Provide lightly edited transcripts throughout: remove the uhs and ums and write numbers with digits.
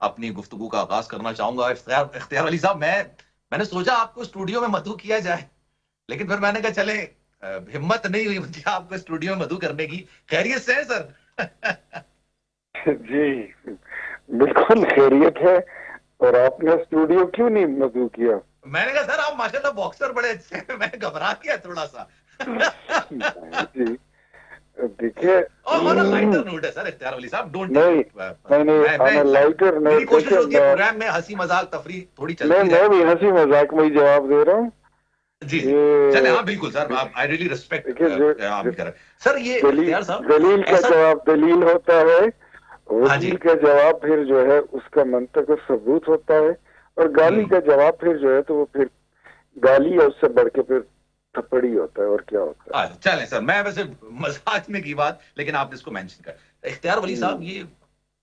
اپنی گفتگو کا آغاز کرنا چاہوں گا. اختیار علی صاحب، میں نے سوچا آپ کو اسٹوڈیو میں مدعو کیا جائے، لیکن پھر میں نے کہا چلیں ہمت نہیں ہوئی مجھے آپ کو اسٹوڈیو میں مدعو کرنے کی. خیریت سے ہے سر؟ جی بالکل خیریت ہے. اور آپ نے اسٹوڈیو کیوں نہیں مدعو کیا؟ میں نے کہا سر آپ ماشاءاللہ باکسر بڑے اچھے ہیں، میں گھبرا گیا تھوڑا سا. جی دیکھیے لائٹر نوٹ ہے سر اختیار علی صاحب، ڈونٹ نہیں لائٹر میری نوٹ. کوشش ہوتی ہے پروگرام میں ہنسی مذاق تفریح تھوڑی چلتی رہے. میں بھی ہنسی مذاق میں ہی جواب دے رہا ہوں. جی چلے ہاں بالکل سر، آئی ریلی ریسپیکٹ آپ کی طرف. سر یہ اختیار صاحب دلیل کا جواب دلیل ہوتا ہے، ہاں جی وکیل کا جواب پھر جو ہے اس کا منطق و ثبوت ہوتا ہے، اور گالی کا جواب پھر جو ہے تو وہ پھر گالی ہے، اس سے بڑھ کے پھر تھپڑ ہی ہوتا ہے. اور کیا ہوتا ہے؟ چلیں سر، میں ویسے مذاق میں کی بات، لیکن آپ نے اس کو مینشن کر. اختیار ولی صاحب یہ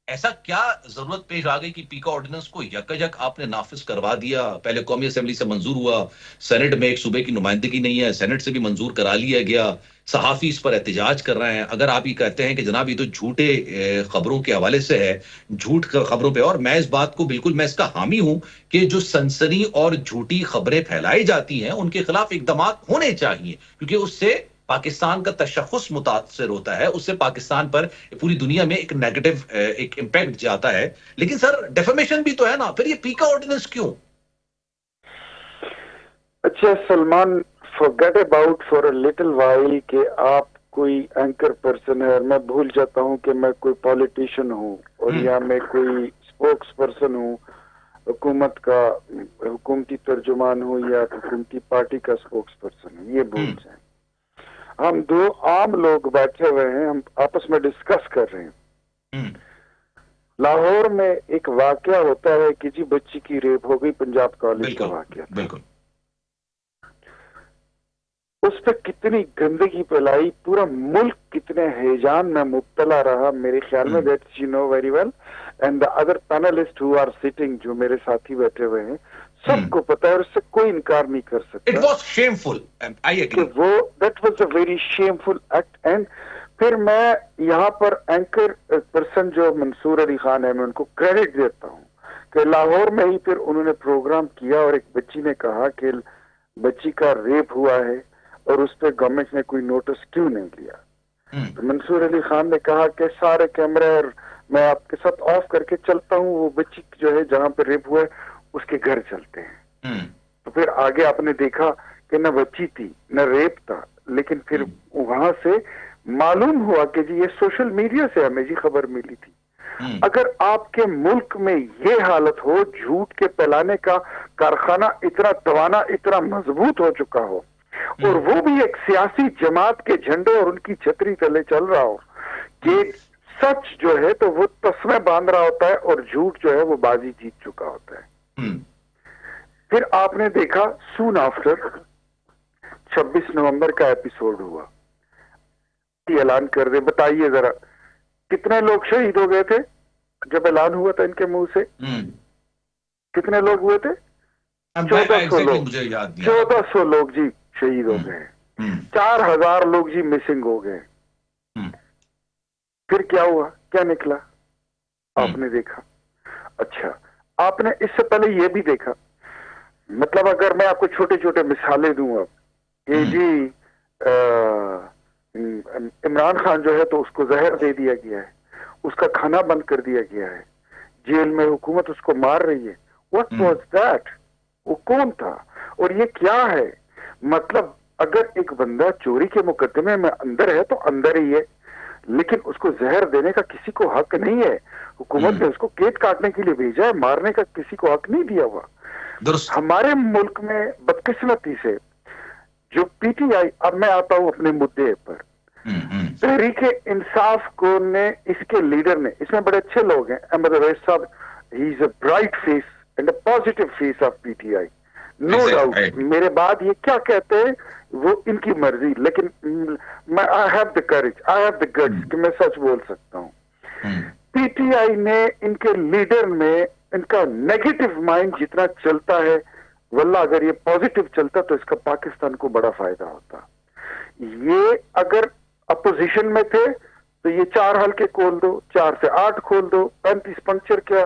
ایسا کیا ضرورت پیش آ گئی کہ پیکا آرڈیننس کو یک آپ نے نافذ کروا دیا؟ پہلے قومی اسمبلی سے منظور ہوا، سینٹ میں ایک صوبے کی نمائندگی نہیں ہے، سینٹ سے بھی منظور کرا لیا گیا، صحافی اس پر احتجاج کر رہے ہیں. اگر آپ یہ کہتے ہیں کہ جناب یہ تو جھوٹے خبروں کے حوالے سے ہے، جھوٹ خبروں پہ، اور میں اس بات کو بالکل میں اس کا حامی ہوں کہ جو سنسنی اور جھوٹی خبریں پھیلائی جاتی ہیں ان کے خلاف اقدامات ہونے چاہیے، کیونکہ اس سے پاکستان کا تشخص متاثر ہوتا ہے، اس سے پاکستان پر پوری دنیا میں ایک نیگیٹو ایک امپیکٹ جاتا ہے. لیکن سر ڈیفیمیشن بھی تو ہے نا، پھر یہ پیکا آرڈیننس کیوں؟ اچھا Salman, forget about for a little while کہ آپ کوئی اینکر پرسن ہے، اور میں بھول جاتا ہوں کہ میں کوئی پولیٹیشین ہوں، اور یا میں کوئی اسپوکس پرسن ہوں حکومت کا، حکومتی ترجمان ہوں یا حکومتی پارٹی کا اسپوکس پرسن ہوں. یہ بھول جائیں. ہم دو عام لوگ بیٹھے ہوئے ہیں، ہم آپس میں ڈسکس کر رہے ہیں. لاہور میں ایک واقعہ ہوتا ہے کہ جی بچی کی ریپ ہو گئی، پنجاب کالج کا واقعہ. بالکل. اس پہ کتنی گندگی پھیلائی، پورا ملک کتنے ہیجان میں مبتلا رہا. میرے خیال میں that you know very well, and the other panelist who are sitting, جو میرے ساتھی بیٹھے ہوئے ہیں، سب کو پتا ہے، اور اس سے کوئی انکار نہیں کر سکتا. It was shameful. I agree. وہ that was a very shameful act. And پھر میں یہاں پر اینکر پرسن جو منصور علی خان ہے، میں ان کو کریڈٹ دیتا ہوں کہ لاہور میں ہی پھر انہوں نے پروگرام کیا، اور ایک بچی نے کہا کہ بچی کا ریپ ہوا ہے اور اس پہ گورنمنٹ نے کوئی نوٹس کیوں نہیں لیا. تو منصور علی خان نے کہا کہ سارے کیمرے اور میں آپ کے ساتھ آف کر کے چلتا ہوں، وہ بچی جو ہے جہاں پہ ریپ ہوا ہے اس کے گھر چلتے ہیں. تو پھر آگے آپ نے دیکھا کہ نہ بچی تھی نہ ریپ تھا، لیکن پھر وہاں سے معلوم ہوا کہ جی یہ سوشل میڈیا سے ہمیں جی خبر ملی تھی. اگر آپ کے ملک میں یہ حالت ہو، جھوٹ کے پھیلانے کا کارخانہ اتنا توانا، اتنا مضبوط ہو چکا ہو، اور وہ بھی ایک سیاسی جماعت کے جھنڈے اور ان کی چھتری تلے چل رہا ہو، کہ سچ جو ہے تو وہ تسمے باندھ رہا ہوتا ہے اور جھوٹ جو ہے وہ بازی جیت چکا ہوتا ہے. پھر آپ نے دیکھا سون آفٹر 26 نومبر کا ایپیسوڈ ہوا. اعلان کر دے، بتائیے ذرا کتنے لوگ شہید ہو گئے تھے جب اعلان ہوا تھا ان کے منہ سے؟ کتنے لوگ ہوئے تھے؟ 1400 لوگ. 1400 لوگ جی شہید ہو گئے. 4000 لوگ جی مسنگ ہو گئے. پھر کیا ہوا، کیا نکلا آپ نے دیکھا؟ اچھا آپ نے اس سے پہلے یہ بھی دیکھا، مطلب اگر میں آپ کو چھوٹے چھوٹے مثالیں دوں اب کہ جی عمران خان جو ہے تو اس کو زہر دے دیا گیا ہے، اس کا کھانا بند کر دیا گیا ہے، جیل میں حکومت اس کو مار رہی ہے. What was that? وہ کون تھا اور یہ کیا ہے؟ مطلب اگر ایک بندہ چوری کے مقدمے میں اندر ہے تو اندر ہی ہے، لیکن اس کو زہر دینے کا کسی کو حق نہیں ہے. حکومت نے اس کو کیٹ کاٹنے کے لیے بھیجا ہے، مارنے کا کسی کو حق نہیں دیا ہوا. ہمارے ملک میں بدقسمتی سے جو پی ٹی آئی، اب میں آتا ہوں اپنے مدعے پر، تحریک انصاف کو نے، اس کے لیڈر نے، اس میں بڑے اچھے لوگ ہیں، احمد اویس صاحب، he is a bright face and a positive face of P T I, no doubt. میرے بعد یہ کیا کہتے ہیں وہ ان کی مرضی، لیکن میں I have the courage, I have the guts کہ میں سچ بول سکتا ہوں. پی ٹی آئی نے ان کے لیڈر میں ان کا نیگیٹو مائنڈ جتنا چلتا ہے، واللہ اگر یہ پازیٹیو چلتا تو اس کا پاکستان کو بڑا فائدہ ہوتا. یہ اگر اپوزیشن میں تھے تو یہ 4 حلقے کھول دو، 4 سے 8 کھول دو، 35 پنکچر کیا،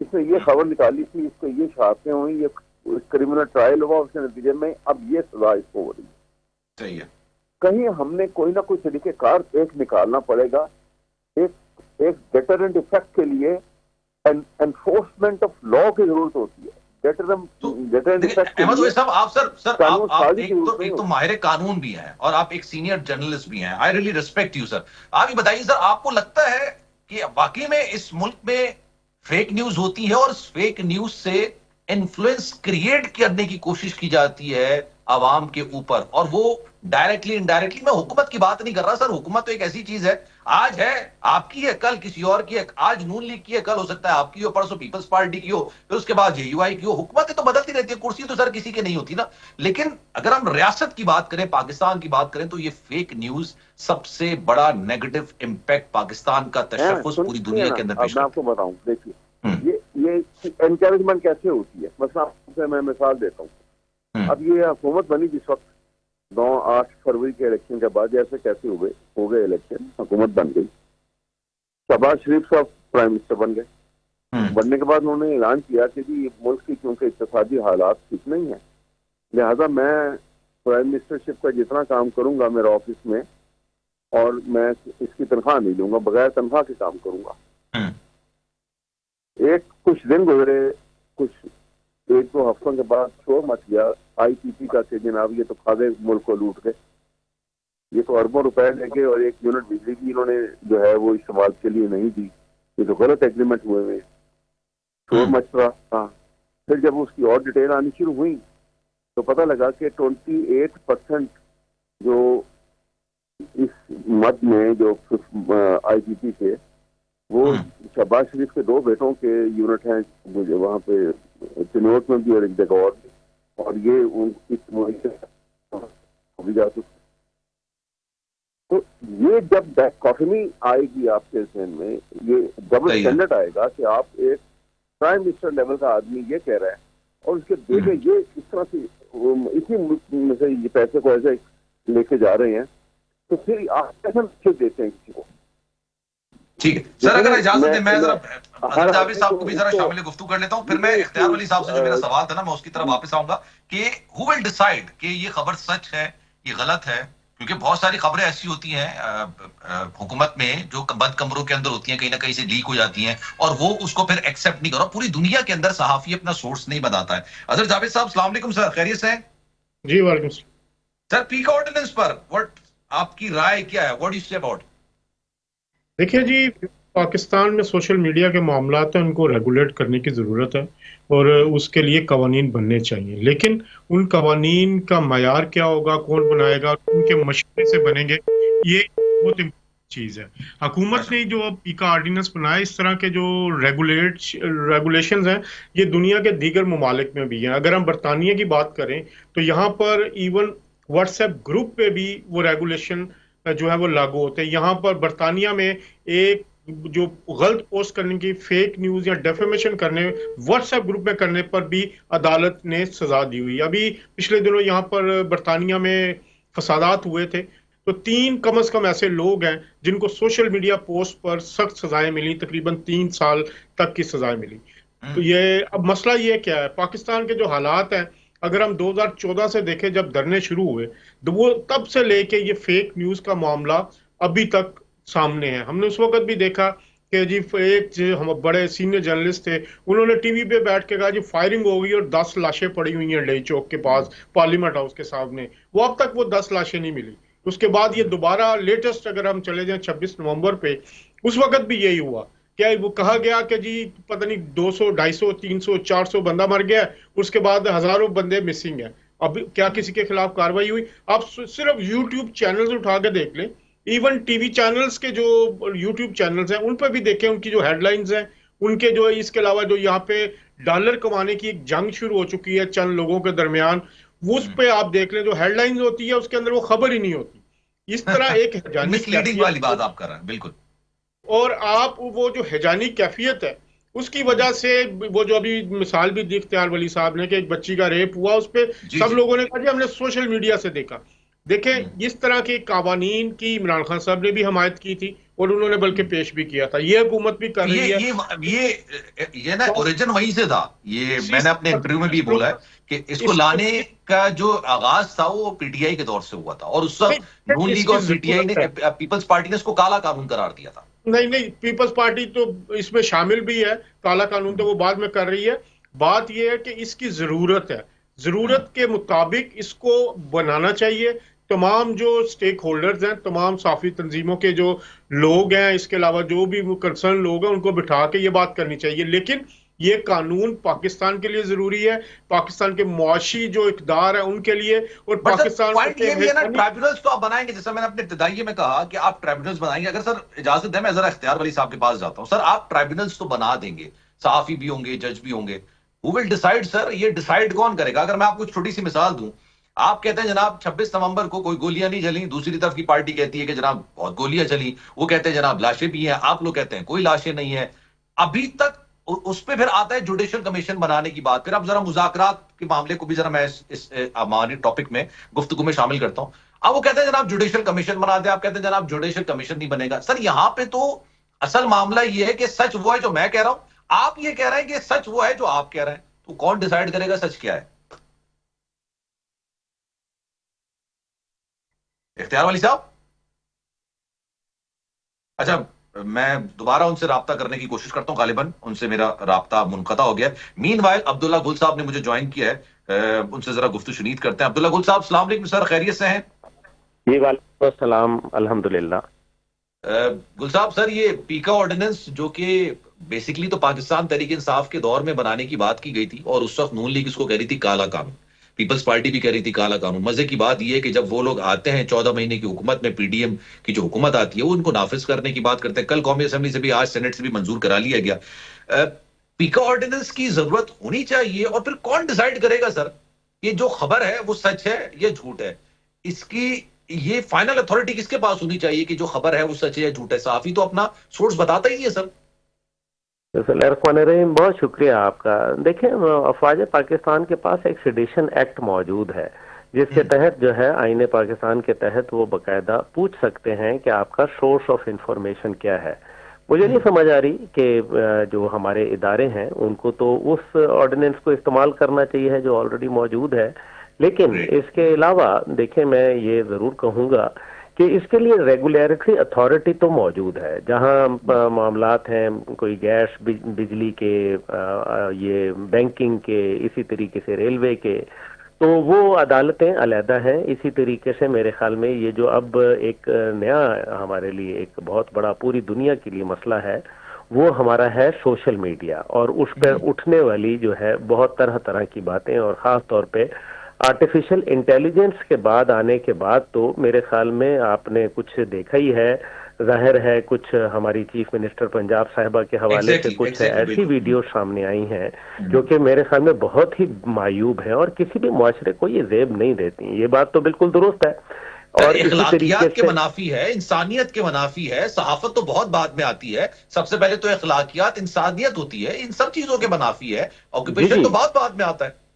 اس نے یہ خبر نکالی تھی، اس کو یہ شہادتیں ہوئی، یہ کریمنل ٹرائل ہوا، اس کے نتیجے میں اب یہ سزا اس کو ہو رہی ہے. صحیح ہے. کہیں ہم نے کوئی نہ کوئی طریقہ کار ایک نکالنا پڑے گا، ایک ڈیٹرنٹ افیکٹ کے لیے انفورسمنٹ آف لا کی ضرورت ہوتی ہے. احمد اویس صاحب، آپ سر آپ ایک تو ماہر قانون بھی ہیں اور آپ ایک سینئر جرنلسٹ بھی ہیں. I really respect you sir. آپ یہ بتائیے سر، آپ کو لگتا ہے کہ واقعی میں اس ملک میں فیک نیوز ہوتی ہے اور اس فیک نیوز سے انفلوئنس کریٹ کرنے کی کوشش کی جاتی ہے عوام کے اوپر، اور وہ ڈائریکٹلی انڈائریکٹلی؟ میں حکومت کی بات نہیں کر رہا سر. حکومت تو ایک ایسی چیز ہے، آج ہے آپ کی ہے، کل کسی اور کی ہے. آج نون لیگ کی ہے، کل ہو سکتا ہے آپ کی ہو، پرسوں پیپلز پارٹی کی ہو، پھر اس کے بعد جے یو آئی کی ہو. حکومتیں تو بدلتی رہتی ہے، کرسی تو سر کسی کی نہیں ہوتی نا. لیکن اگر ہم ریاست کی بات کریں، پاکستان کی بات کریں، تو یہ فیک نیوز سب سے بڑا نیگیٹو امپیکٹ پاکستان کا تشخص پوری دنیا کے اندر پیش میں آپ کو بتاؤں. دیکھیے یہ انکریجمنٹ کیسے ہوتی ہے. مثلا میں مثال دیتا ہوں. اب یہ حکومت بنی جس وقت 9-8 فروری کے الیکشن کے بعد، جیسے کیسے ہو گئے الیکشن، حکومت بن گئی. شہباز شریف صاحب پرائم منسٹر بن گئے. بننے کے بعد انہوں نے اعلان کیا کہ جی ملک کی کیونکہ اقتصادی حالات ٹھیک نہیں ہیں، لہذا میں پرائم منسٹرشپ کا جتنا کام کروں گا میرا آفس میں، اور میں اس کی تنخواہ نہیں لوں گا، بغیر تنخواہ کے کام کروں گا. کچھ دن گزرے، کچھ 1-2 ہفتوں کے بعد شور مچ گیا آئی پی پی کا کہ جناب یہ تو کھا گئے، ملک کو لوٹ گئے، یہ تو اربوں روپے لے کے اور 1 یونٹ بجلی کی انہوں نے جو ہے وہ استعمال کے لیے نہیں دی، یہ تو غلط ایگریمنٹ ہوئے ہوئے. شور مچ رہا تھا. پھر جب اس کی اور ڈیٹیل آنی شروع ہوئی تو پتہ لگا کہ 28% جو اس مد میں جو آئی پی پی تھے وہ شہباز شریف کے 2 بیٹوں کے یونٹ ہیں وہاں پہ چنوٹ میں بھی اور ایک جگہ اور بھی، اور یہ تو یہ جب ڈائکوٹمی آئے گی آپ کے ذہن میں، یہ ڈبل اسٹینڈرڈ آئے گا کہ آپ ایک پرائم منسٹر لیول کا آدمی یہ کہہ رہا ہے اور اس کے بیٹے یہ اس طرح سے اسی ملک میں سے یہ پیسے کو ایسے لے کے جا رہے ہیں، تو پھر آپ کیسے میسج دیتے ہیں کسی کو؟ ٹھیک ہے سر، اگر اجازت دیں میں ذرا حضرت جاوید صاحب کو بھی ذرا شامل گفتگو کر لیتا ہوں، پھر میں اختیار ولی صاحب سے جو میرا سوال تھا نا میں اس کی طرف واپس آؤں گا کہ who will decide کہ یہ خبر سچ ہے یہ غلط ہے. کیونکہ بہت ساری خبریں ایسی ہوتی ہیں حکومت میں جو بند کمروں کے اندر ہوتی ہیں، کہیں نہ کہیں سے لیک ہو جاتی ہیں اور وہ اس کو پھر ایکسیپٹ نہیں کرو. پوری دنیا کے اندر صحافی اپنا سورس نہیں بتاتا ہے. حضرت جاوید صاحب السلام علیکم سر، خیریت سے ہیں؟ جی وعلیکم السلام سر. پیک آرڈیننس پر آپ کی رائے کیا ہے؟ واٹ ڈو یو سے اباؤٹ؟ دیکھیے جی، پاکستان میں سوشل میڈیا کے معاملات ہیں، ان کو ریگولیٹ کرنے کی ضرورت ہے اور اس کے لیے قوانین بننے چاہیے. لیکن ان قوانین کا معیار کیا ہوگا، کون بنائے گا، ان کے مشورے سے بنیں گے، یہ بہت امپورٹنٹ چیز ہے. حکومت نے جو پیکا آرڈیننس بنایا، اس طرح کے جو ریگولیشنز ہیں یہ دنیا کے دیگر ممالک میں بھی ہیں. اگر ہم برطانیہ کی بات کریں تو یہاں پر ایون واٹس ایپ گروپ پہ بھی وہ ریگولیشن جو ہے وہ لاگو ہوتے ہیں. یہاں پر برطانیہ میں ایک جو غلط پوسٹ کرنے کی، فیک نیوز یا ڈیفیمیشن کرنے واٹس ایپ گروپ میں کرنے پر بھی عدالت نے سزا دی ہوئی. ابھی پچھلے دنوں یہاں پر برطانیہ میں فسادات ہوئے تھے تو 3 کم از کم ایسے لوگ ہیں جن کو سوشل میڈیا پوسٹ پر سخت سزائیں ملی، تقریباً 3 سال تک کی سزائیں ملی. تو یہ اب مسئلہ یہ کیا ہے، پاکستان کے جو حالات ہیں اگر ہم 2014 سے دیکھیں جب دھرنے شروع ہوئے تو وہ تب سے لے کے یہ فیک نیوز کا معاملہ ابھی تک سامنے ہے. ہم نے اس وقت بھی دیکھا کہ جی ایک ہم بڑے سینئر جرنلسٹ تھے، انہوں نے ٹی وی پہ بیٹھ کے کہا جی فائرنگ ہو گئی اور 10 لاشیں پڑی ہوئی ہیں ڈی چوک کے پاس پارلیمنٹ ہاؤس کے سامنے. وہ اب تک وہ 10 لاشیں نہیں ملی. اس کے بعد یہ دوبارہ لیٹسٹ اگر ہم چلے جائیں 26 نومبر پہ، اس وقت بھی یہی ہوا. کیا وہ کہا گیا کہ جی پتہ نہیں 200 250 300 400 بندہ مر گیا، اس کے بعد ہزاروں بندے مسنگ ہیں. اب کیا کسی کے خلاف کاروائی ہوئی؟ آپ صرف یوٹیوب چینلز اٹھا کے دیکھ لیں، ایون ٹی وی چینلز کے جو یوٹیوب چینلز ہیں ان پہ بھی دیکھیں، ان کی جو ہیڈ لائنز ہیں، ان کے جو اس کے علاوہ جو یہاں پہ ڈالر کمانے کی ایک جنگ شروع ہو چکی ہے چند لوگوں کے درمیان، وہ اس پہ آپ دیکھ لیں جو ہیڈ لائنز ہوتی ہے اس کے اندر وہ خبر ہی نہیں ہوتی. اس طرح ایک مسلیڈنگ والی بات آپ کر رہے ہیں. بالکل. اور آپ وہ جو ہیجانی کیفیت ہے اس کی وجہ سے وہ جو ابھی مثال بھی دی اختیار ولی صاحب نے کہ ایک بچی کا ریپ ہوا، اس پہ سب لوگوں نے کہا جی ہم نے سوشل میڈیا سے دیکھا. دیکھیں اس طرح کے قوانین کی عمران خان صاحب نے بھی حمایت کی تھی اور انہوں نے بلکہ پیش بھی کیا تھا. یہ حکومت بھی کر رہی ہے. یہ نا اوریجن وہیں سے تھا. یہ میں نے اپنے انٹرویو میں بھی بولا ہے کہ اس کو لانے کا جو آغاز تھا وہ پی ٹی آئی کے دور سے ہوا تھا, اور اس وقت نون لیگ اور پی ٹی آئی نے, پیپلز پارٹی نے اس کو کالا قانون قرار دیا تھا. نہیں, پیپلز پارٹی تو اس میں شامل بھی ہے. کالا قانون تو وہ بعد میں کر رہی ہے. بات یہ ہے کہ اس کی ضرورت ہے, ضرورت کے مطابق اس کو بنانا چاہیے. تمام جو سٹیک ہولڈرز ہیں, تمام صحافی تنظیموں کے جو لوگ ہیں, اس کے علاوہ جو بھی کنسرن لوگ ہیں, ان کو بٹھا کے یہ بات کرنی چاہیے. لیکن یہ قانون پاکستان کے لیے ضروری ہے, پاکستان کے معاشی جو اقدار ہے ان کے لیے, اور پاکستان ٹرائبونلز تو آپ بنائیں گے, جیسے میں نے اپنے ابتدائی میں کہا کہ آپ ٹرائبونلز بنائیں گے. اگر سر اجازت دیں میں ذرا اختیار ولی صاحب کے پاس جاتا ہوں. سر آپ ٹرائبونلز تو بنا دیں گے, صحافی بھی ہوں گے, جج بھی ہوں گے, who will decide سر؟ یہ ڈیسائیڈ کون کرے گا؟ اگر میں آپ کو چھوٹی سی مثال دوں, آپ کہتے ہیں جناب 26 نومبر کو کوئی گولیاں نہیں چلیں, دوسری طرف کی پارٹی کہتی ہے کہ جناب بہت گولیاں چلی, وہ کہتے ہیں جناب لاشیں بھی ہیں, آپ لوگ کہتے ہیں کوئی لاشیں نہیں ہیں. ابھی تک اس پہ پھر آتا ہے جوڈیشل کمیشن بنانے کی بات. پھر اب ذرا مذاکرات کے معاملے کو بھی ذرا میں اس ہماری ٹاپک میں گفتگو میں شامل کرتا ہوں. اب وہ کہتے ہیں جناب جوڈیشل کمیشن بنا دیں, آپ کہتے ہیں جناب جوڈیشل کمیشن نہیں بنے گا. سر یہاں پہ تو اصل معاملہ یہ ہے کہ سچ وہ ہے جو میں کہہ رہا ہوں, آپ یہ کہہ رہے ہیں کہ سچ وہ ہے جو آپ کہہ رہے ہیں. تو کون ڈیسائیڈ کرے گا سچ کیا ہے؟ اختیار والی صاحب. اچھا, میں دوبارہ ان سے رابطہ کرنے کی کوشش کرتا ہوں, غالباً ان سے میرا رابطہ منقطع ہو گیا. مین وائل عبداللہ گل صاحب نے مجھے جوائن کیا ہے, ان سے ذرا گفتگو شنید کرتے ہیں. عبداللہ گل صاحب السلام علیکم سر, خیریت سے ہیں؟ جی وعلیکم السلام, الحمدللہ. گل صاحب سر, یہ پیکا آرڈیننس جو کہ بیسکلی تو پاکستان تحریک انصاف کے دور میں بنانے کی بات کی گئی تھی, اور اس وقت نون لیگ اس کو کہہ رہی تھی کالا قانون, پیپلز پارٹی بھی کہہ رہی تھی کالا قانون. مزے کی بات یہ ہے کہ جب وہ لوگ آتے ہیں 14 مہینے کی حکومت میں, پی ڈی ایم کی جو حکومت آتی ہے وہ ان کو نافذ کرنے کی بات کرتے ہیں. کل قومی اسمبلی سے بھی, آج سینٹ سے بھی منظور کرا لیا گیا. پیکا آرڈیننس کی ضرورت ہونی چاہیے, اور پھر کون ڈیسائیڈ کرے گا سر یہ جو خبر ہے وہ سچ ہے یا جھوٹ ہے؟ اس کی یہ فائنل اتھارٹی کس کے پاس ہونی چاہیے کہ جو خبر ہے وہ سچ ہے یا جھوٹ ہے؟ صحافی تو اپنا سورس بتاتا ہی نہیں ہے سر. الرحمن الرحیم, بہت شکریہ آپ کا. دیکھیں, افواج پاکستان کے پاس ایک سیڈیشن ایکٹ موجود ہے, جس کے تحت جو ہے آئین پاکستان کے تحت وہ باقاعدہ پوچھ سکتے ہیں کہ آپ کا سورس آف انفارمیشن کیا ہے. مجھے نہیں سمجھ آ رہی کہ جو ہمارے ادارے ہیں ان کو تو اس آرڈیننس کو استعمال کرنا چاہیے جو آلریڈی موجود ہے. لیکن اس کے علاوہ دیکھیں, میں یہ ضرور کہوں گا کہ اس کے لیے ریگولیٹری اتھارٹی تو موجود ہے. جہاں معاملات ہیں کوئی گیس, بجلی کے, یہ بینکنگ کے, اسی طریقے سے ریلوے کے, تو وہ عدالتیں علیحدہ ہیں. اسی طریقے سے میرے خیال میں یہ جو اب ایک نیا ہمارے لیے ایک بہت بڑا پوری دنیا کے لیے مسئلہ ہے, وہ ہمارا ہے سوشل میڈیا, اور اس پر اٹھنے والی جو ہے بہت طرح طرح کی باتیں, اور خاص طور پہ آرٹیفیشل انٹیلیجنس کے بعد آنے کے بعد تو میرے خیال میں آپ نے کچھ دیکھا ہی ہے. ظاہر ہے کچھ ہماری چیف منسٹر پنجاب صاحبہ کے حوالے سے کچھ ایسی ویڈیو سامنے آئی ہیں جو کہ میرے خیال میں بہت ہی معیوب ہیں, اور کسی بھی معاشرے کو یہ زیب نہیں دیتی. یہ بات تو بالکل درست ہے, اور اخلاقیات کے منافی ہے, انسانیت کے منافی ہے. صحافت تو بہت بعد میں آتی ہے, سب سے پہلے تو اخلاقیات, انسانیت ہوتی ہے, ان سب چیزوں کے منافی ہے. آکوپیشن تو بہت بعد میں آتا ہے.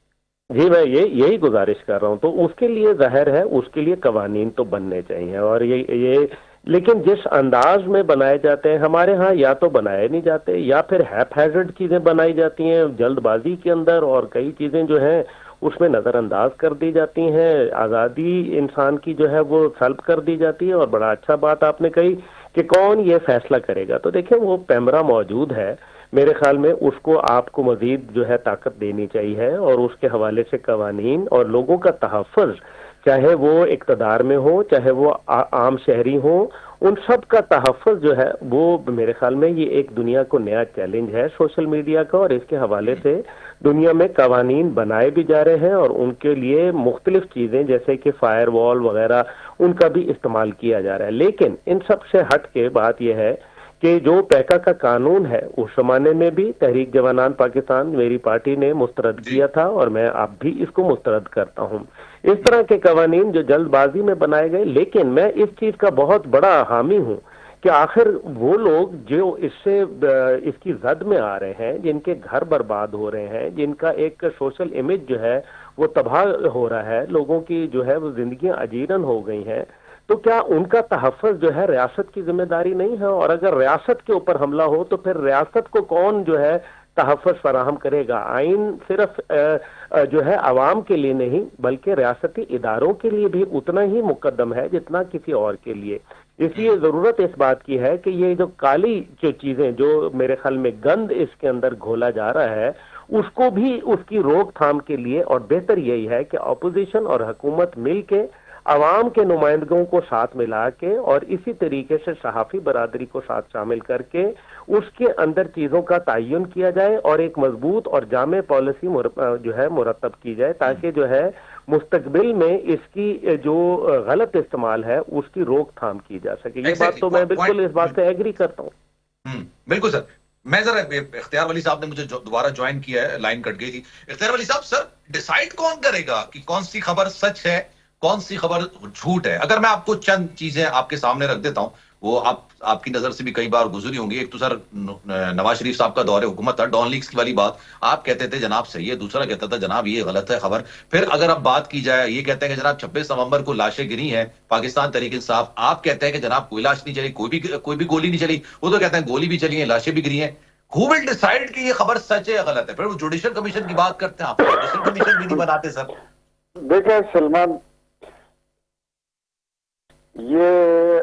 جی, میں یہی گزارش کر رہا ہوں. تو اس کے لیے ظاہر ہے اس کے لیے قوانین تو بننے چاہیے, اور یہ لیکن جس انداز میں بنائے جاتے ہیں ہمارے ہاں, یا تو بنائے نہیں جاتے یا پھر ہیپ ہیزرڈ چیزیں بنائی جاتی ہیں جلد بازی کے اندر, اور کئی چیزیں جو ہیں اس میں نظر انداز کر دی جاتی ہیں. آزادی انسان کی جو ہے وہ سلب کر دی جاتی ہے. اور بڑا اچھا بات آپ نے کہی کہ کون یہ فیصلہ کرے گا. تو دیکھیں, وہ پیمرا موجود ہے, میرے خیال میں اس کو آپ کو مزید جو ہے طاقت دینی چاہیے, اور اس کے حوالے سے قوانین اور لوگوں کا تحفظ, چاہے وہ اقتدار میں ہو چاہے وہ عام شہری ہوں, ان سب کا تحفظ جو ہے وہ میرے خیال میں یہ ایک دنیا کو نیا چیلنج ہے سوشل میڈیا کا. اور اس کے حوالے سے دنیا میں قوانین بنائے بھی جا رہے ہیں, اور ان کے لیے مختلف چیزیں جیسے کہ فائر وال وغیرہ ان کا بھی استعمال کیا جا رہا ہے. لیکن ان سب سے ہٹ کے بات یہ ہے کہ جو پیکا کا قانون ہے اس زمانے میں بھی تحریک جوانان پاکستان میری پارٹی نے مسترد کیا تھا, اور میں اب بھی اس کو مسترد کرتا ہوں. اس طرح کے قوانین جو جلد بازی میں بنائے گئے, لیکن میں اس چیز کا بہت بڑا حامی ہوں کہ آخر وہ لوگ جو اس کی زد میں آ رہے ہیں, جن کے گھر برباد ہو رہے ہیں, جن کا ایک سوشل امیج جو ہے وہ تباہ ہو رہا ہے, لوگوں کی جو ہے وہ زندگیاں اجیرن ہو گئی ہیں, تو کیا ان کا تحفظ جو ہے ریاست کی ذمہ داری نہیں ہے؟ اور اگر ریاست کے اوپر حملہ ہو تو پھر ریاست کو کون جو ہے تحفظ فراہم کرے گا؟ آئین صرف جو ہے عوام کے لیے نہیں بلکہ ریاستی اداروں کے لیے بھی اتنا ہی مقدم ہے جتنا کسی اور کے لیے. اس لیے ضرورت اس بات کی ہے کہ یہ جو کالی جو چیزیں جو میرے خیال میں گند اس کے اندر گھولا جا رہا ہے اس کو بھی اس کی روک تھام کے لیے، اور بہتر یہی ہے کہ اپوزیشن اور حکومت مل کے عوام کے نمائندگوں کو ساتھ ملا کے اور اسی طریقے سے صحافی برادری کو ساتھ شامل کر کے اس کے اندر چیزوں کا تعین کیا جائے اور ایک مضبوط اور جامع پالیسی جو ہے مرتب کی جائے تاکہ جو ہے مستقبل میں اس کی جو غلط استعمال ہے اس کی روک تھام کی جا سکے. یہ بات تو میں بالکل اس بات سے ایگری کرتا ہوں. بالکل سر. میں ذرا اختیار ولی صاحب نے مجھے دوبارہ جوائن کیا ہے، لائن کٹ گئی تھی. اختیار ولی صاحب، سر ڈیسائیڈ کون کرے گا کہ کون سی خبر سچ ہے کون سی خبر جھوٹ ہے؟ اگر میں آپ کو چند چیزیں آپ کے سامنے رکھ دیتا ہوں، وہ آپ کی نظر سے بھی کئی بار گزری ہوں گی. ایک تو سر نواز شریف صاحب کا دور حکومت تھا، ڈان لیکس والی بات، آپ کہتے تھے جناب صحیح ہے، دوسرا کہتا تھا جناب یہ غلط ہے خبر. پھر اگر اب بات کی جائے، یہ کہتے ہیں کہ جناب 26 نومبر کو لاشیں گری ہیں پاکستان تحریک انصاف، آپ کہتے ہیں کہ جناب کوئی لاش نہیں چلی، کوئی بھی گولی نہیں چلی. وہ تو کہتے ہیں گولی بھی چلی ہیں، لاشیں بھی گری ہیں. Who will decide کہ یہ خبر سچ ہے یا غلط ہے؟ پھر وہ جوڈیشل کمیشن کی بات کرتے ہیں، آپ جوڈیشل کمیشن بھی نہیں بناتے سر. دیکھیں سلمان، یہ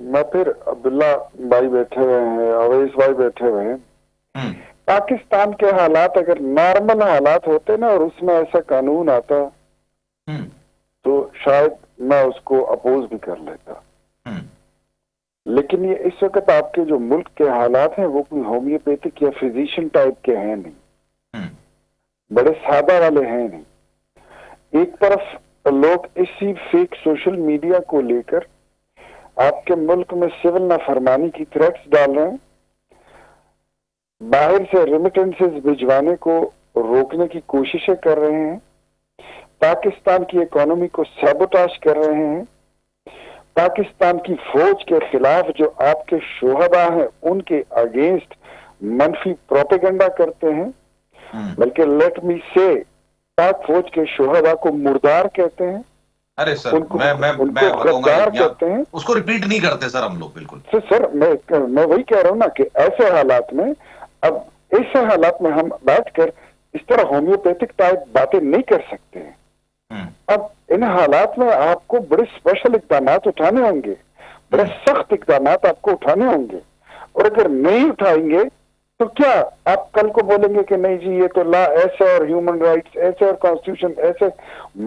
میں پھر عبداللہ بھائی بیٹھے ہوئے ہیں، اویس بھائی بیٹھے ہوئے ہیں، پاکستان کے حالات اگر نارمل حالات ہوتے نا اور اس میں ایسا قانون آتا تو شاید میں اس کو اپوز بھی کر لیتا. لیکن یہ اس وقت آپ کے جو ملک کے حالات ہیں وہ کوئی ہومیوپیتھک یا فزیشین ٹائپ کے ہیں نہیں، بڑے سادہ والے ہیں نہیں. ایک طرف لوگ اسی فیک سوشل میڈیا کو لے کر آپ کے ملک میں سول نافرمانی کی تھریٹس ڈال رہے ہیں، باہر سے ریمیٹنسز بھجوانے کو روکنے کی کوششیں کر رہے ہیں، پاکستان کی اکانومی کو سیبوٹاج کر رہے ہیں، پاکستان کی فوج کے خلاف جو آپ کے شہداء ہیں ان کے اگینسٹ منفی پروپیگنڈا کرتے ہیں. بلکہ لیٹ می سے پاک فوج کے شہداء کو مردار کہتے ہیں. ارے سر ان کو غدار کہتے ہیں، اس کو ریپیٹ نہیں کرتے سر ہم لوگ. بالکل سر میں وہی کہہ رہا ہوں نا کہ ایسے حالات میں، اب ایسے حالات میں ہم بیٹھ کر اس طرح ہومیوپیتھک ٹائپ باتیں نہیں کر سکتے ہیں. اب ان حالات میں آپ کو بڑے اسپیشل اقدامات اٹھانے ہوں گے، بڑے سخت اقدامات آپ کو اٹھانے ہوں گے، اور اگر نہیں اٹھائیں گے تو کیا آپ کل کو بولیں گے کہ نہیں جی یہ تو لا ایسے اور ہیومن رائٹس ایسے اور کانسٹیٹیوشن ایسے،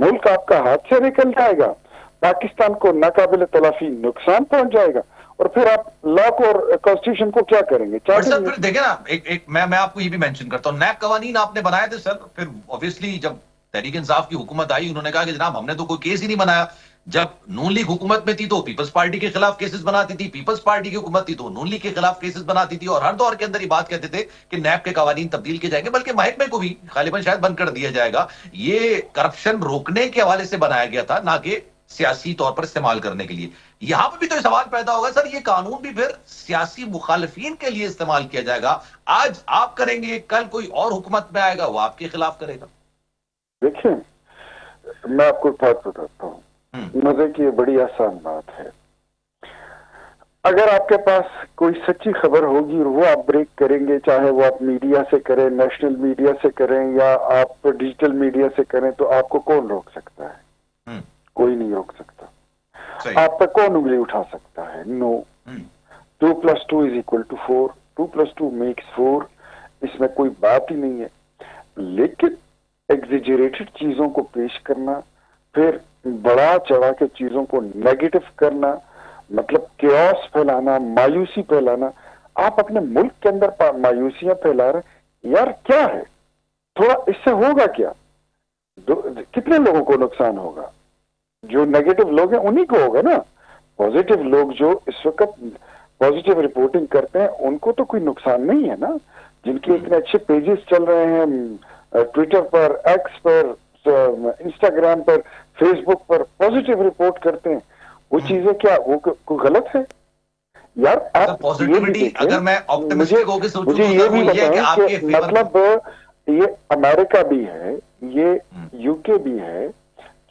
ملک آپ کا ہاتھ سے نکل جائے گا، پاکستان کو ناقابل تلافی نقصان پہنچ جائے گا، اور پھر آپ لا کو اور کانسٹیٹیوشن کو کیا کریں گے؟ سر پھر دیکھیں نا، ایک میں آپ کو یہ بھی مینشن کرتا ہوں، نیب قوانین آپ نے بنائے تھے سر. پھر اوبیسلی جب تحریک انصاف کی حکومت آئی انہوں نے کہا کہ جناب ہم نے تو کوئی کیس ہی نہیں بنایا. جب نون لیگ حکومت میں تھی تو پیپلز پارٹی کے خلاف کیسز بناتی تھی، پیپلز پارٹی کی حکومت تھی تو نون لیگ کے خلاف کیسز بناتی تھی، اور ہر دور کے اندر یہ بات کہتے تھے کہ نیب کے قوانین تبدیل کیے جائیں گے، بلکہ محکمے کو بھی غالباً شاید بند کر دیا جائے گا. یہ کرپشن روکنے کے حوالے سے بنایا گیا تھا، نہ کہ سیاسی طور پر استعمال کرنے کے لیے. یہاں پہ بھی تو سوال پیدا ہوگا سر، یہ قانون بھی پھر سیاسی مخالفین کے لیے استعمال کیا جائے گا. آج آپ کریں گے، کل کوئی اور حکومت میں آئے گا وہ آپ کے خلاف کرے گا. دیکھیں میں آپ کو بات بتاتا ہوں، مزے کی یہ بڑی آسان بات ہے. اگر آپ کے پاس کوئی سچی خبر ہوگی اور وہ آپ بریک کریں گے، چاہے وہ آپ میڈیا سے کریں، نیشنل میڈیا سے کریں یا آپ ڈیجیٹل میڈیا سے کریں، تو آپ کو کون روک سکتا ہے؟ کوئی نہیں روک سکتا. آپ پہ کون انگلی اٹھا سکتا ہے؟ نو. 2+2=4، 2+2 makes 4، اس میں کوئی بات ہی نہیں ہے. لیکن ایگزیجریٹڈ چیزوں کو پیش کرنا، پھر بڑا چڑھا کے چیزوں کو نیگیٹو کرنا، مطلب کیوس پھیلانا، مایوسی پھیلانا. آپ اپنے ملک کے اندر مایوسیاں پھیلا رہے ہیں، یار کیا ہے؟ تھوڑا اس سے ہوگا کیا؟ کتنے لوگوں کو نقصان ہوگا؟ جو نیگیٹو لوگ ہیں انہی کو ہوگا نا. پازیٹیو لوگ جو اس وقت پازیٹیو رپورٹنگ کرتے ہیں ان کو تو کوئی نقصان نہیں ہے نا. جن کے اتنے اچھے پیجز چل رہے ہیں ٹویٹر پر، ایکس پر، انسٹاگرام پر، فیس بک پر، پازیٹیو رپورٹ کرتے ہیں، وہ چیزیں کیا وہ کوئی غلط ہے؟ یار آپ پازیٹیوٹی اگر میں آپٹمسٹک ہو کے سوچوں مجھے یہ بھی بتائیں کہ مطلب یہ امریکہ بھی ہے، یہ یو کے بھی ہے،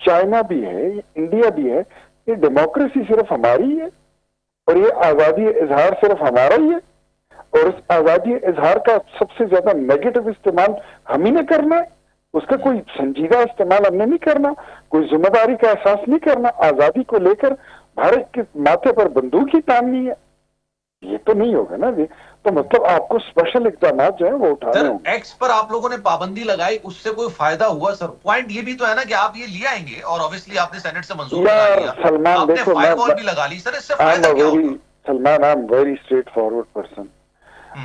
چائنا بھی ہے، انڈیا بھی ہے، یہ ڈیموکریسی صرف ہماری ہے اور یہ آزادی اظہار صرف ہمارا ہی ہے، اور اس آزادی اظہار کا سب سے زیادہ نیگیٹو استعمال ہم ہی نے کرنا ہے، اس کا کوئی سنجیدہ استعمال ہم نے نہیں کرنا، کوئی ذمہ داری کا احساس نہیں کرنا، آزادی کو لے کر بھارت کے ماتھے پر بندوق ہی تاننی ہے، یہ تو نہیں ہوگا نا جی۔ تو مطلب آپ کو اسپیشل اقدامات جو ہیں وہ اٹھانے سر ہوں گے۔ ایکس پر آپ لوگوں نے پابندی لگائی، اس سے کوئی فائدہ ہوا سر؟ پوائنٹ یہ بھی تو ہے نا کہ آپ یہ لے آئیں گے اور obviously آپ نے سینٹ سے منظور کرا یار لیا، سلمان آپ نے دیکھو، فائر وال بھی لگا لی، سر اس سے فائدہ کیا ہوگا؟ Salman I am very straight forward person,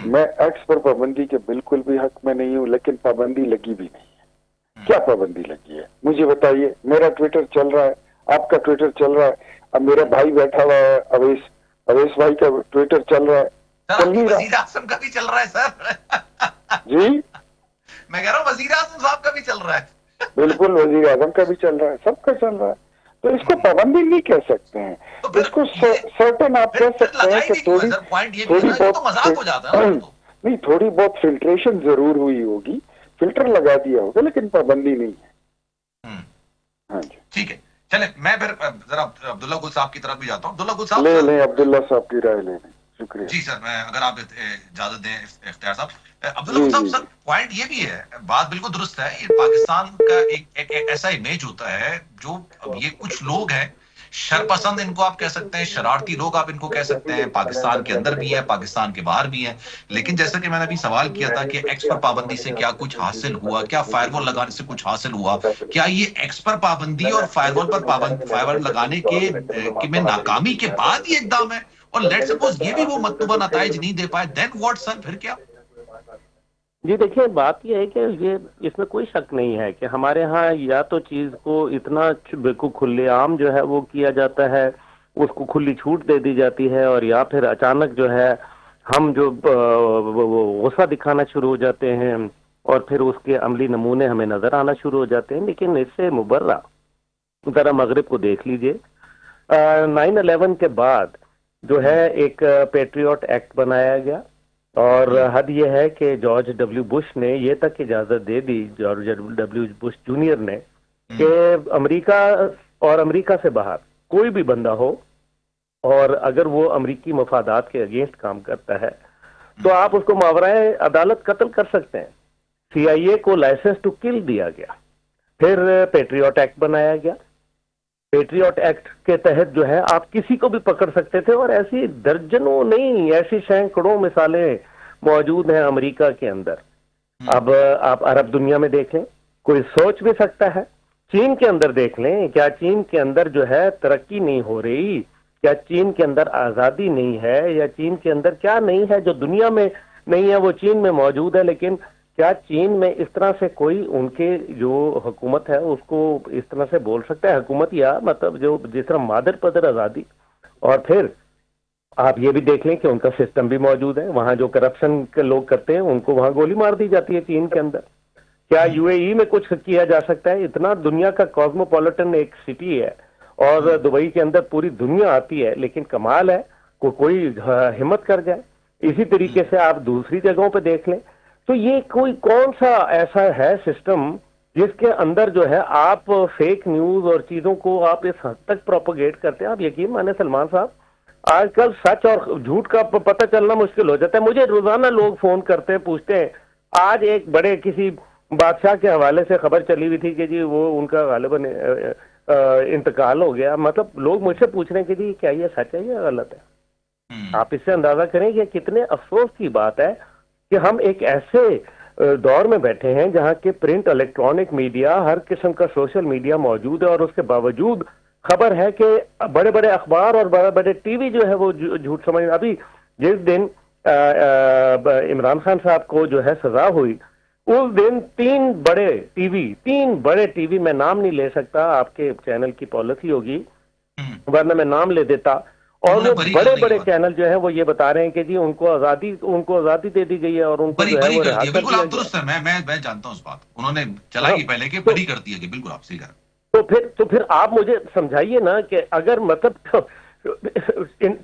میں ایکس پر پابندی کے بالکل بھی حق میں نہیں ہوں، لیکن پابندی لگی بھی نہیں ہے۔ کیا پابندی لگی ہے مجھے بتائیے؟ میرا ٹویٹر چل رہا ہے، آپ کا ٹویٹر چل رہا ہے، اب میرا بھائی بیٹھا ہوا ہے اویس بھائی کا ٹویٹر چل رہا ہے، سر چل نہیں وزیر رہا اعظم کا بھی چل رہا ہے سر، جی؟ میں کہہ رہا ہوں وزیر اعظم صاحب کا بھی چل رہا ہے۔ بالکل، وزیر اعظم کا بھی چل رہا ہے، سب کا چل رہا ہے، تو اس کو پابندی نہیں کہہ سکتے ہیں، تو پھر اس کو سرٹن آپ کہہ پھر سکتے ہیں لگائی کہ بھی کیوں ہے تھوڑی سر؟ پوائنٹ یہ بھی ہے نا، یہ تو مذاق ہو جاتا ہے نا پھر تو۔ نہیں، تھوڑی بہت فلٹریشن ضرور ہوئی ہوگی، فلٹر لگا دیا ہوگا، لیکن پابندی نہیں ہے۔ ہاں جی ٹھیک ہے، چلیں میں پھر ذرا عبداللہ گل صاحب کی طرف بھی جاتا ہوں۔ عبداللہ گل صاحب لے لیں عبداللہ صاحب کی رائے لے لیں، شکریہ۔ جی سر، میں اگر آپ اجازت دیں اختیار صاحب، عبداللہ گل صاحب سر پوائنٹ یہ بھی ہے، بات بالکل درست ہے، یہ پاکستان کا ایک ایسا امیج ہوتا ہے جو یہ کچھ لوگ ہیں شرپسند، ان کو آپ کہہ سکتے ہیں، شرارتی لوگ آپ ان کو کہہ سکتے ہیں، پاکستان کے اندر بھی ہیں، پاکستان کے باہر بھی ہیں، لیکن جیسا کہ میں نے ابھی سوال کیا تھا کہ ایکس پر پابندی سے کیا کچھ حاصل ہوا، کیا فائر وال لگانے سے کچھ حاصل ہوا، کیا یہ ایکس پر پابندی اور فائر وال پر فائر وال لگانے کے میں ناکامی کے بعد یہ اقدام ہے، اور لیٹ سپوز یہ بھی وہ مطلوبہ نتائج نہیں دے پائے، دین واٹ سر؟ پھر کیا؟ جی دیکھیے، بات یہ ہے کہ یہ اس میں کوئی شک نہیں ہے کہ ہمارے ہاں یا تو چیز کو اتنا بالکل کھلے عام جو ہے وہ کیا جاتا ہے، اس کو کھلی چھوٹ دے دی جاتی ہے، اور یا پھر اچانک جو ہے ہم جو غصہ دکھانا شروع ہو جاتے ہیں، اور پھر اس کے عملی نمونے ہمیں نظر آنا شروع ہو جاتے ہیں۔ لیکن اس سے مبرہ ذرا مغرب کو دیکھ لیجئے، 9/11 کے بعد جو ہے ایک پیٹریوٹ ایکٹ بنایا گیا، اور حد یہ ہے کہ جارج ڈبلیو بش نے یہ تک اجازت دے دی، جارج ڈبلیو بش جونیئر نے، کہ امریکہ اور امریکہ سے باہر کوئی بھی بندہ ہو، اور اگر وہ امریکی مفادات کے اگینسٹ کام کرتا ہے تو آپ اس کو ماورائے عدالت قتل کر سکتے ہیں۔ CIA کو لائسنس ٹو کل دیا گیا، پھر پیٹریوٹ ایکٹ بنایا گیا۔ پیٹریوٹ ایکٹ کے تحت جو ہے آپ کسی کو بھی پکڑ سکتے تھے، اور ایسی درجنوں نہیں، ایسی سینکڑوں مثالیں موجود ہیں امریکہ کے اندر۔ اب آپ عرب دنیا میں دیکھیں، کوئی سوچ بھی سکتا ہے۔ چین کے اندر دیکھ لیں، کیا چین کے اندر جو ہے ترقی نہیں ہو رہی؟ کیا چین کے اندر آزادی نہیں ہے؟ یا چین کے اندر کیا نہیں ہے جو دنیا میں نہیں ہے وہ چین میں موجود ہے؟ لیکن کیا چین میں اس طرح سے کوئی ان کے جو حکومت ہے اس کو اس طرح سے بول سکتا ہے؟ حکومت یا مطلب جو جس طرح مادر پدر آزادی۔ اور پھر آپ یہ بھی دیکھ لیں کہ ان کا سسٹم بھی موجود ہے، وہاں جو کرپشن کے لوگ کرتے ہیں ان کو وہاں گولی مار دی جاتی ہے چین کے اندر۔ کیا UAE میں کچھ کیا جا سکتا ہے؟ اتنا دنیا کا کاسموپولیٹن ایک سٹی ہے، اور دبئی کے اندر پوری دنیا آتی ہے، لیکن کمال ہے کوئی ہمت کر جائے۔ اسی طریقے سے آپ دوسری جگہوں پہ دیکھ لیں، تو یہ کوئی کون سا ایسا ہے سسٹم جس کے اندر جو ہے آپ فیک نیوز اور چیزوں کو آپ اس حد تک پروپیگیٹ کرتے ہیں؟ آپ یقین مانیں سلمان صاحب، آج کل سچ اور جھوٹ کا پتہ چلنا مشکل ہو جاتا ہے۔ مجھے روزانہ لوگ فون کرتے ہیں، پوچھتے ہیں، آج ایک بڑے کسی بادشاہ کے حوالے سے خبر چلی ہوئی تھی کہ جی وہ ان کا غالباً انتقال ہو گیا، مطلب لوگ مجھ سے پوچھ رہے ہیں کہ جی کیا یہ سچ ہے یا غلط ہے؟ آپ اس سے اندازہ کریں کہ کتنے افسوس کی بات ہے کہ ہم ایک ایسے دور میں بیٹھے ہیں جہاں کے پرنٹ الیکٹرانک میڈیا، ہر قسم کا سوشل میڈیا موجود ہے، اور اس کے باوجود خبر ہے کہ بڑے بڑے اخبار اور بڑے بڑے ٹی وی جو ہے وہ جھوٹ سمجھ۔ ابھی جس دن عمران خان صاحب کو جو ہے سزا ہوئی، اس دن تین بڑے ٹی وی، میں نام نہیں لے سکتا، آپ کے چینل کی پالیسی ہوگی ورنہ میں نام لے دیتا، اور وہ بڑے بڑے چینل جو ہیں وہ یہ بتا رہے ہیں کہ جی ان کو آزادی دے دی گئی ہے، اور ان کو جو ہے وہ رہا کر دیا گیا۔ بالکل آپ درست ہے، میں جانتا ہوں اس بات، انہوں نے چلائی پہلے کہ بری کر دیا گیا، بالکل آپ صحیح کہہ رہے ہیں۔ تو پھر آپ مجھے سمجھائیے نا کہ اگر مطلب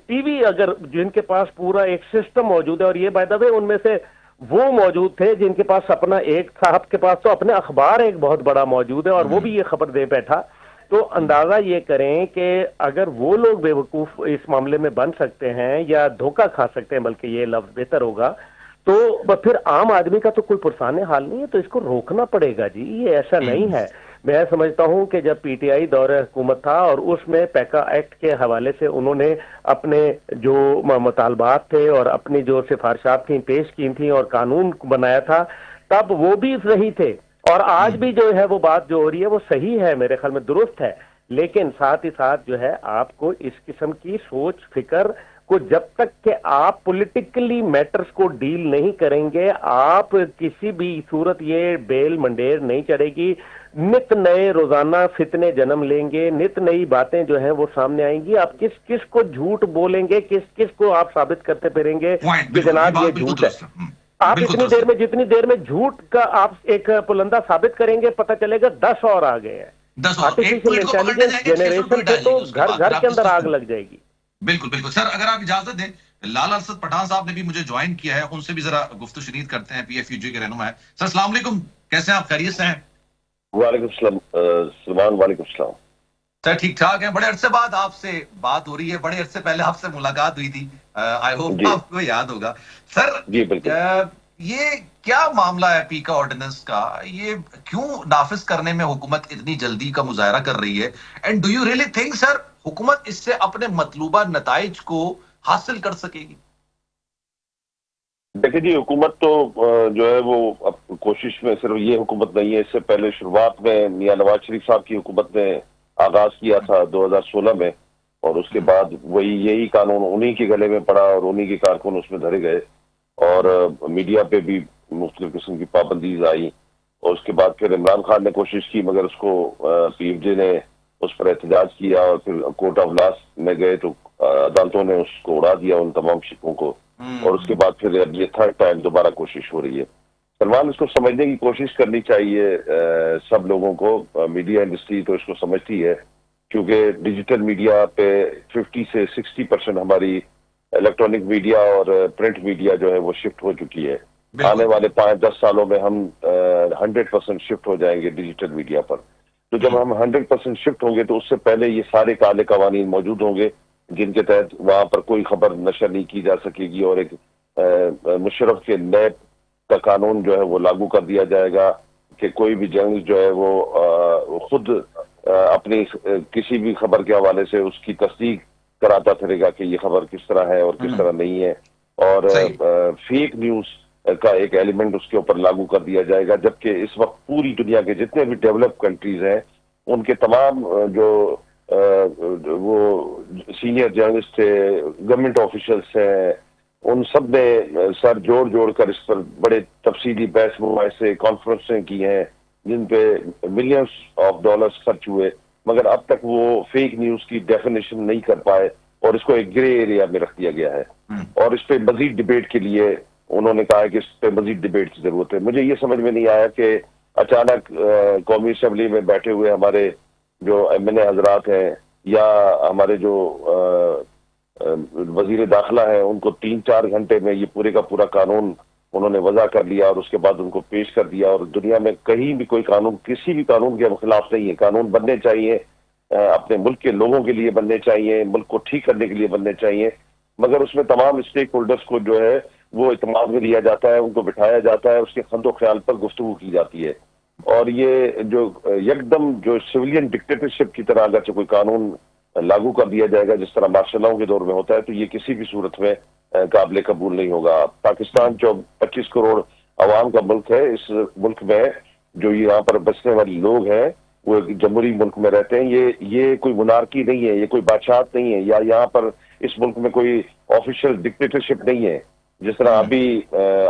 ٹی وی اگر جن کے پاس پورا ایک سسٹم موجود ہے، اور یہ بائی دا وے ان میں سے وہ موجود تھے جن کے پاس اپنا، ایک صاحب کے پاس تو اپنے اخبار ایک بہت بڑا موجود ہے، اور وہ بھی یہ خبر دے بیٹھا تو اندازہ یہ کریں کہ اگر وہ لوگ بیوقوف اس معاملے میں بن سکتے ہیں یا دھوکہ کھا سکتے ہیں، بلکہ یہ لفظ بہتر ہوگا، تو پھر عام آدمی کا تو کوئی پرسان حال نہیں ہے، تو اس کو روکنا پڑے گا جی، یہ ایسا نہیں ہے۔ میں سمجھتا ہوں کہ جب پی ٹی آئی دور حکومت تھا اور اس میں پیکا ایکٹ کے حوالے سے انہوں نے اپنے جو مطالبات تھے اور اپنی جو سفارشات تھیں پیش کی تھیں اور قانون بنایا تھا، تب وہ بھی صحیح تھے، اور آج بھی جو ہے وہ بات جو ہو رہی ہے وہ صحیح ہے، میرے خیال میں درست ہے، لیکن ساتھ ہی ساتھ جو ہے آپ کو اس قسم کی سوچ فکر کو جب تک کہ آپ پولیٹیکلی میٹرز کو ڈیل نہیں کریں گے، آپ کسی بھی صورت یہ بیل منڈیر نہیں چڑھے گی، نت نئے روزانہ فتنے جنم لیں گے، نت نئی باتیں جو ہیں وہ سامنے آئیں گی، آپ کس کس کو جھوٹ بولیں گے، کس کس کو آپ ثابت کرتے پھریں گے کہ جناب یہ جھوٹ ہے۔ آپ اتنی دیر میں جتنی دیر میں جھوٹ کا آپ ایک پلندہ ثابت کریں گے، پتہ چلے گا 10 اور آ گئے ہیں۔ آرٹیفیشل انٹیلیجنس جنریشن سے تو گھر گھر کے اندر آگ لگ جائے گی۔ بالکل بالکل سر، اگر آپ اجازت دیں، لال ارشد پٹھان صاحب نے بھی مجھے جوائن کیا ہے، ان سے بھی ذرا گفتگو شنید کرتے ہیں، پی ایف یو جے کے رہنما ہے۔ سر السلام علیکم، کیسے ہیں آپ؟ خیریت سے ہیں؟ وعلیکم السلام سلمان، وعلیکم السلام سر ٹھیک ٹھاک ہیں؟ بڑے عرصے بعد آپ سے بات ہو رہی ہے، بڑے عرصے پہلے آپ سے ملاقات ہوئی تھی، آئی ہوپ آپ کو یاد ہوگا سر۔ جی بالکل۔ یہ کیا معاملہ ہے پیکا آرڈیننس کا؟ یہ کیوں نافذ کرنے میں حکومت اتنی جلدی کا مظاہرہ کر رہی ہے؟ And do you really think sir حکومت اس سے اپنے مطلوبہ نتائج کو حاصل کر سکے گی؟ دیکھیں جی، حکومت تو جو ہے وہ اب کوشش میں، صرف یہ حکومت نہیں ہے، اس سے پہلے شروعات میں میاں نواز شریف صاحب کی حکومت نے آغاز کیا تھا 2016 میں، اور اس کے بعد یہی قانون انہی کے گلے میں پڑا اور انہی کے کارکن اس میں دھرے گئے، اور میڈیا پہ بھی مختلف قسم کی پابندیز آئی، اور اس کے بعد پھر عمران خان نے کوشش کی، مگر اس کو پی ایف جے نے اس پر احتجاج کیا، اور پھر کورٹ آف لاس میں گئے تو عدالتوں نے اس کو اڑا دیا، ان تمام شکوں کو، اور اس کے بعد پھر اب یہ تھرڈ ٹائم دوبارہ کوشش ہو رہی ہے۔ سلمان، اس کو سمجھنے کی کوشش کرنی چاہیے سب لوگوں کو، میڈیا انڈسٹری تو اس کو سمجھتی ہے، کیونکہ ڈیجیٹل میڈیا پہ 50 سے 60% ہماری الیکٹرانک میڈیا اور پرنٹ میڈیا جو ہے وہ شفٹ ہو چکی ہے۔ آنے والے 5-10 سالوں میں ہم 100% شفٹ ہو جائیں گے ڈیجیٹل میڈیا پر۔ تو جب ہم 100% شفٹ ہوں گے تو اس سے پہلے یہ سارے کالے قوانین موجود ہوں گے، جن کے تحت وہاں پر کوئی خبر نشر نہیں کی جا سکے گی، اور ایک مشرف کے نیب کا قانون جو ہے وہ لاگو کر دیا جائے گا کہ کوئی بھی جرنلسٹ جو ہے وہ خود اپنی کسی بھی خبر کے حوالے سے اس کی تصدیق کراتا پھرے گا کہ یہ خبر کس طرح ہے اور کس طرح نہیں ہے، اور فیک نیوز کا ایک ایلیمنٹ اس کے اوپر لاگو کر دیا جائے گا، جبکہ اس وقت پوری دنیا کے جتنے بھی ڈیولپ کنٹریز ہیں ان کے تمام جو وہ سینئر جرنلسٹ تھے، گورنمنٹ آفیشلس ہیں، ان سب نے سر جوڑ کر اس پر بڑے تفصیلی بحث مباحثے کانفرنسیں کی ہیں، جن پہ ملینز آف ڈالرز خرچ ہوئے، مگر اب تک وہ فیک نیوز کی ڈیفینیشن نہیں کر پائے، اور اس کو ایک گرے ایریا میں رکھ دیا گیا ہے، اور اس پہ مزید ڈیبیٹ کے لیے انہوں نے کہا کہ اس پہ مزید ڈیبیٹ کی ضرورت ہے۔ مجھے یہ سمجھ میں نہیں آیا کہ اچانک قومی اسمبلی میں بیٹھے ہوئے ہمارے جو ایم این اے حضرات ہیں یا ہمارے جو وزیر داخلہ ہیں، ان کو 3-4 گھنٹے میں یہ پورے کا پورا قانون انہوں نے وضع کر لیا، اور اس کے بعد ان کو پیش کر دیا، اور دنیا میں کہیں بھی کوئی قانون کسی بھی قانون کے خلاف نہیں ہے۔ قانون بننے چاہیے، اپنے ملک کے لوگوں کے لیے بننے چاہیے، ملک کو ٹھیک کرنے کے لیے بننے چاہیے، مگر اس میں تمام اسٹیک ہولڈرز کو جو ہے وہ اعتماد میں لیا جاتا ہے، ان کو بٹھایا جاتا ہے، اس کے خند و خیال پر گفتگو کی جاتی ہے، اور یہ جو یکدم جو سویلین ڈکٹیٹرشپ کی طرح اگرچہ کوئی قانون لاگو کر دیا جائے گا جس طرح مارشل لاء کے دور میں ہوتا ہے، تو یہ کسی بھی صورت میں قابل قبول نہیں ہوگا۔ پاکستان جو 25 کروڑ عوام کا ملک ہے، اس ملک میں جو یہاں پر بسنے والے لوگ ہیں وہ ایک جمہوری ملک میں رہتے ہیں، یہ کوئی منارکی نہیں ہے، یہ کوئی بادشاہت نہیں ہے، یا یہاں پر اس ملک میں کوئی آفیشیل ڈکٹیٹرشپ نہیں ہے، جس طرح ابھی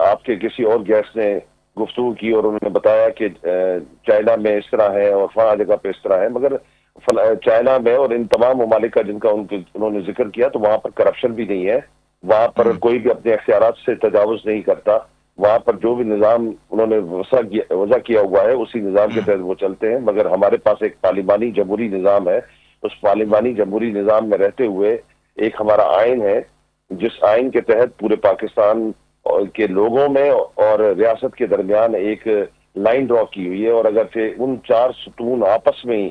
آپ کے کسی اور گیسٹ نے گفتگو کی اور انہوں نے بتایا کہ چائنا میں اس طرح ہے اور فلاں جگہ پہ اس طرح ہے، مگر چائنا میں اور ان تمام ممالک کا جن کا انہوں نے ذکر کیا تو وہاں پر کرپشن بھی نہیں ہے، وہاں پر کوئی بھی اپنے اختیارات سے تجاوز نہیں کرتا، وہاں پر جو بھی نظام انہوں نے وضع کیا ہوا ہے اسی نظام کے تحت وہ چلتے ہیں، مگر ہمارے پاس ایک پارلیمانی جمہوری نظام ہے، اس پارلیمانی جمہوری نظام میں رہتے ہوئے ایک ہمارا آئین ہے، جس آئین کے تحت پورے پاکستان کے لوگوں میں اور ریاست کے درمیان ایک لائن ڈرا کی ہوئی ہے، اور اگر ان 4 ستون آپس میں ہی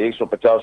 150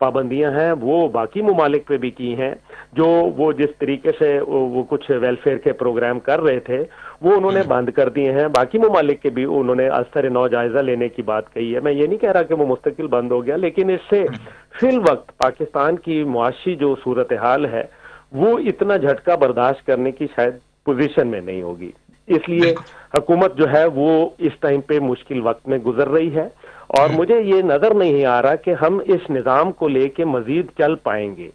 پابندیاں ہیں وہ باقی ممالک پہ بھی کی ہیں، جو وہ جس طریقے سے وہ کچھ ویلفیئر کے پروگرام کر رہے تھے وہ انہوں نے بند کر دیے ہیں، باقی ممالک کے بھی انہوں نے اثر نو جائزہ لینے کی بات کہی ہے۔ میں یہ نہیں کہہ رہا کہ وہ مستقل بند ہو گیا، لیکن اس سے فی الوقت پاکستان کی معاشی جو صورتحال ہے وہ اتنا جھٹکا برداشت کرنے کی شاید پوزیشن میں نہیں ہوگی، اس لیے حکومت جو ہے وہ اس ٹائم پہ مشکل وقت میں گزر رہی ہے، اور مجھے یہ نظر نہیں آ رہا کہ ہم اس نظام کو لے کے مزید چل پائیں گے،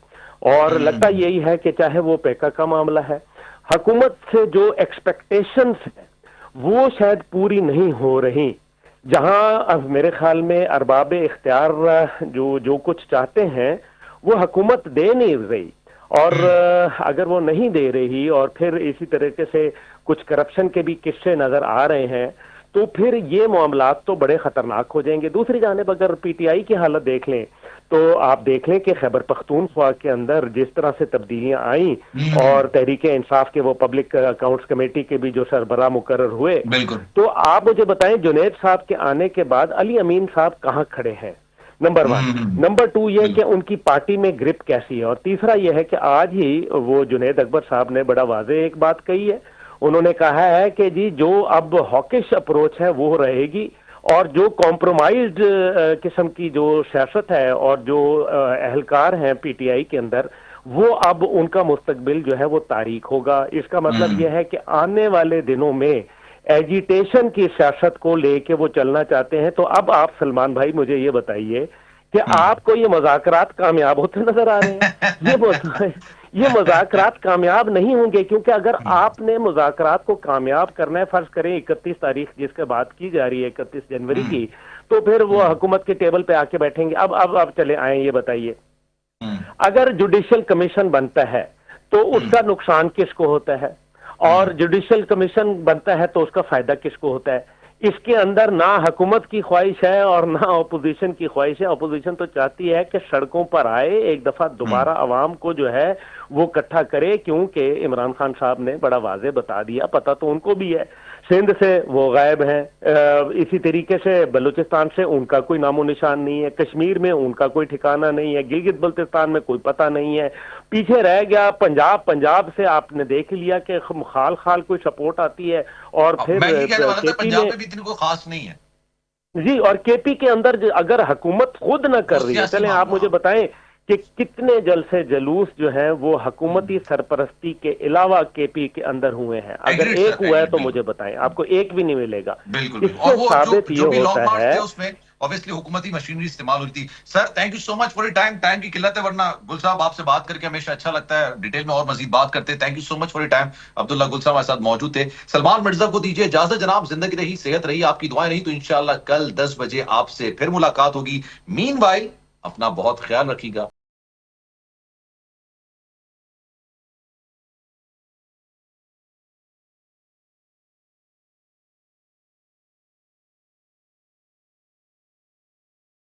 اور لگتا یہی ہے کہ چاہے وہ پیکا کا معاملہ ہے، حکومت سے جو ایکسپیکٹیشنز ہیں وہ شاید پوری نہیں ہو رہی، جہاں اب میرے خیال میں ارباب اختیار جو کچھ چاہتے ہیں وہ حکومت دے نہیں رہی، اور اگر وہ نہیں دے رہی اور پھر اسی طریقے سے کچھ کرپشن کے بھی قصے نظر آ رہے ہیں تو پھر یہ معاملات تو بڑے خطرناک ہو جائیں گے۔ دوسری جانب اگر پی ٹی آئی کی حالت دیکھ لیں تو آپ دیکھ لیں کہ خیبر پختونخوا کے اندر جس طرح سے تبدیلیاں آئیں اور تحریک انصاف کے وہ پبلک اکاؤنٹس کمیٹی کے بھی جو سربراہ مقرر ہوئے، تو آپ مجھے بتائیں جنید صاحب کے آنے کے بعد علی امین صاحب کہاں کھڑے ہیں، نمبر 1۔ نمبر 2 یہ کہ ان کی پارٹی میں گرپ کیسی ہے، اور تیسرا یہ ہے کہ آج ہی وہ جنید اکبر صاحب نے بڑا واضح ایک بات کہی ہے، انہوں نے کہا ہے کہ جی جو اب ہاکش اپروچ ہے وہ رہے گی، اور جو کمپرومائزڈ قسم کی جو سیاست ہے اور جو اہلکار ہیں پی ٹی آئی کے اندر وہ اب ان کا مستقبل جو ہے وہ تاریک ہوگا۔ اس کا مطلب یہ ہے کہ آنے والے دنوں میں ایجیٹیشن کی سیاست کو لے کے وہ چلنا چاہتے ہیں۔ تو اب آپ سلمان بھائی مجھے یہ بتائیے کہ آپ کو یہ مذاکرات کامیاب ہوتے نظر آ رہے ہیں؟ یہ مذاکرات کامیاب نہیں ہوں گے، کیونکہ اگر آپ نے مذاکرات کو کامیاب کرنا ہے، فرض کریں 31 تاریخ جس کے بات کی جا رہی ہے 31 جنوری کی، تو پھر وہ حکومت کے ٹیبل پہ آ کے بیٹھیں گے۔ اب چلے آئیں، یہ بتائیے اگر جوڈیشل کمیشن بنتا ہے تو اس کا نقصان کس کو ہوتا ہے، اور جوڈیشل کمیشن بنتا ہے تو اس کا فائدہ کس کو ہوتا ہے؟ اس کے اندر نہ حکومت کی خواہش ہے اور نہ اپوزیشن کی خواہش ہے۔ اپوزیشن تو چاہتی ہے کہ سڑکوں پر آئے، ایک دفعہ دوبارہ عوام کو جو ہے وہ اکٹھا کرے، کیونکہ عمران خان صاحب نے بڑا واضح بتا دیا، پتہ تو ان کو بھی ہے، سندھ سے وہ غائب ہیں، اسی طریقے سے بلوچستان سے ان کا کوئی نام و نشان نہیں ہے، کشمیر میں ان کا کوئی ٹھکانہ نہیں ہے، گلگت بلتستان میں کوئی پتہ نہیں ہے، پیچھے رہ گیا پنجاب سے آپ نے دیکھ لیا کہ خال کوئی سپورٹ آتی ہے، اور پھر پنجاب میں بھی اتنی کوئی خاص نہیں ہے جی، اور کے پی کے اندر اگر حکومت خود نہ کر رہی ہے، چلیں آپ مجھے بتائیں کہ کتنے جلسے جلوس جو ہیں وہ حکومتی سرپرستی کے علاوہ کے پی کے اندر ہوئے ہیں؟ اگر ایک ہوا ہے تو مجھے بتائیں، آپ کو ایک بھی نہیں ملے گا۔ بالکل، اور وہ جو بھی لانگ مارچ تھے اس میں obviously حکومتی مشینری استعمال ہوئی تھی۔ Sir thank you so much for time کی قلت ہے، ورنہ گل صاحب آپ سے بات کر کے ہمیشہ اچھا لگتا ہے، ڈیٹیل میں اور مزید بات کرتے ہیں۔ Thank you so much for time. Abdullah Gul صاحب ہمارے ساتھ موجود تھے۔ سلمان مرزا کو دیجیے اجازت جناب، زندگی رہی، صحت رہی، آپ کی دعائیں رہی تو انشاءاللہ کل 10 بجے آپ سے پھر ملاقات ہوگی۔ مین وائل اپنا بہت خیال رکھیے گا۔